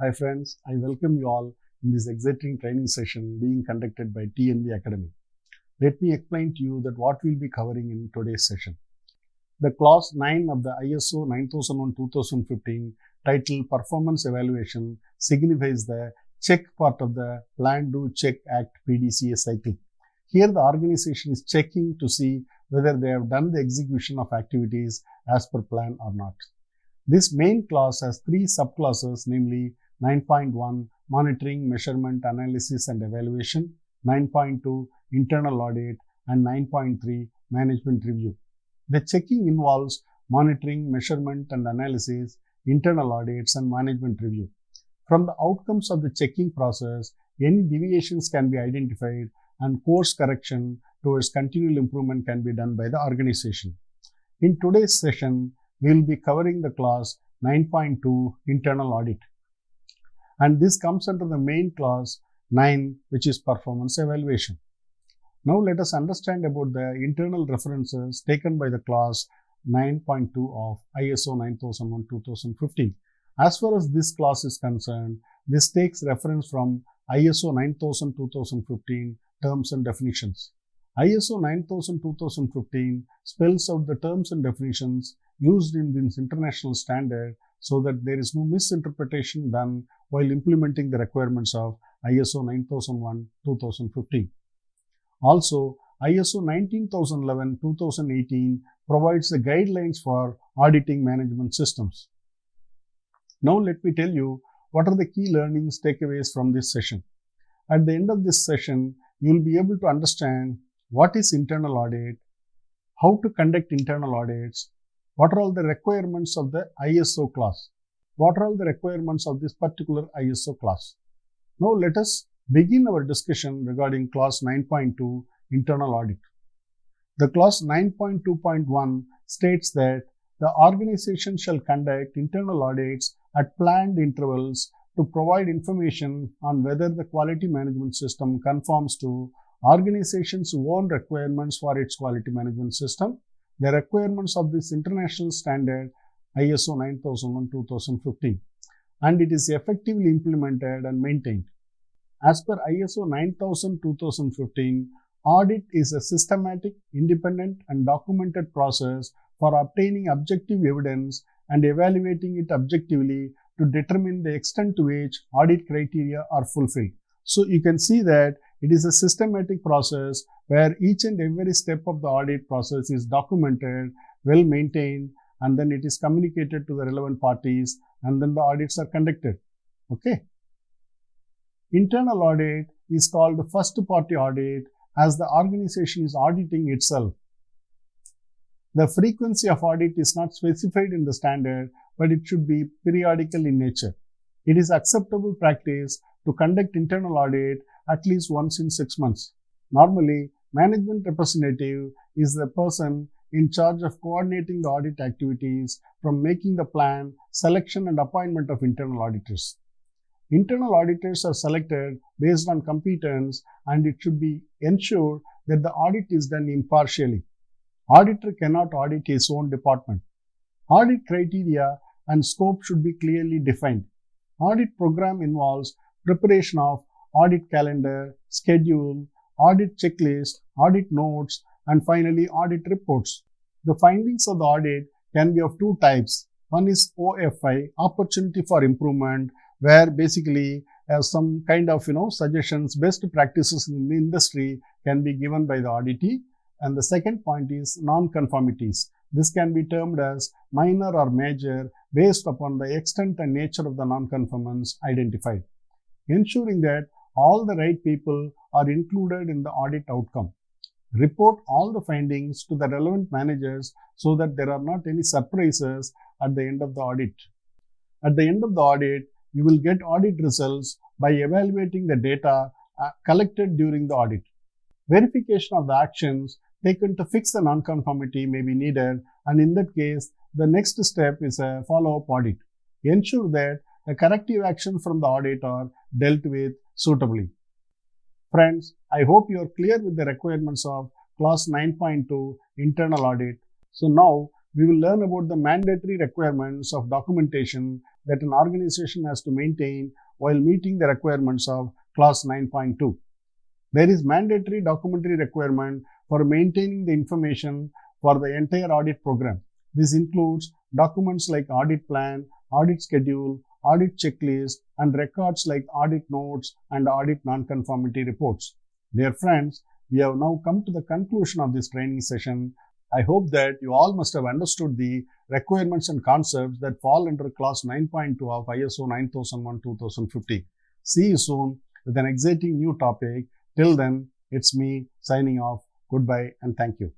Hi friends, I welcome you all in this exciting training session being conducted by TNB Academy. Let me explain to you that what we'll be covering in today's session. The clause 9 of the ISO 9001-2015 titled Performance Evaluation signifies the check part of the Plan, Do, Check, Act PDCA cycle. Here the organization is checking to see whether they have done the execution of activities as per plan or not. This main clause has three subclauses, namely 9.1 Monitoring, Measurement, Analysis and Evaluation, 9.2 Internal Audit, and 9.3 Management Review. The checking involves monitoring, measurement and analysis, internal audits and management review. From the outcomes of the checking process, any deviations can be identified and course correction towards continual improvement can be done by the organization. In today's session, we will be covering the clause 9.2 Internal Audit. And this comes under the main clause 9, which is Performance Evaluation. Now let us understand about the internal references taken by the clause 9.2 of ISO 9001-2015. As far as this clause is concerned, this takes reference from ISO 9000-2015 Terms and Definitions. ISO 9000-2015 spells out the terms and definitions used in this international standard so that there is no misinterpretation done while implementing the requirements of ISO 9001-2015. Also, ISO 19011-2018 provides the guidelines for auditing management systems. Now let me tell you what are the key learnings takeaways from this session. At the end of this session, you will be able to understand what is internal audit, how to conduct internal audits, what are all the requirements of the ISO class, what are all the requirements of this particular ISO class. Now let us begin our discussion regarding clause 9.2 internal audit. The clause 9.2.1 states that the organization shall conduct internal audits at planned intervals to provide information on whether the quality management system conforms to organization's own requirements for its quality management system, the requirements of this international standard ISO 9001-2015, and it is effectively implemented and maintained. As per ISO 9000-2015, audit is a systematic, independent and documented process for obtaining objective evidence and evaluating it objectively to determine the extent to which audit criteria are fulfilled. So you can see that it is a systematic process where each and every step of the audit process is documented, well maintained, and then it is communicated to the relevant parties, and then the audits are conducted. Okay. Internal audit is called the first party audit as the organization is auditing itself. The frequency of audit is not specified in the standard, but it should be periodical in nature. It is acceptable practice to conduct internal audit at least once in 6 months. Normally, management representative is the person in charge of coordinating the audit activities from making the plan, selection and appointment of internal auditors. Internal auditors are selected based on competence and it should be ensured that the audit is done impartially. Auditor cannot audit his own department. Audit criteria and scope should be clearly defined. Audit program involves preparation of audit calendar, schedule, audit checklist, audit notes, and finally audit reports. The findings of the audit can be of two types. One is OFI, opportunity for improvement, where basically some kind of suggestions, best practices in the industry can be given by the auditee. And the second point is non-conformities. This can be termed as minor or major based upon the extent and nature of the non-conformance identified. Ensuring that all the right people are included in the audit outcome. Report all the findings to the relevant managers so that there are not any surprises at the end of the audit. At the end of the audit, you will get audit results by evaluating the data collected during the audit. Verification of the actions taken to fix the non-conformity may be needed, and in that case, the next step is a follow-up audit. Ensure that the corrective actions from the audit are dealt with suitably. Friends, I hope you are clear with the requirements of clause 9.2 internal audit. So now we will learn about the mandatory requirements of documentation that an organization has to maintain while meeting the requirements of Clause 9.2. There is mandatory documentary requirement for maintaining the information for the entire audit program. This includes documents like audit plan, audit schedule, audit checklist, and records like audit notes and audit non-conformity reports. Dear friends, we have now come to the conclusion of this training session. I hope that you all must have understood the requirements and concepts that fall under Clause 9.2 of ISO 9001:2015. See you soon with an exciting new topic. Till then, it's me signing off. Goodbye and thank you.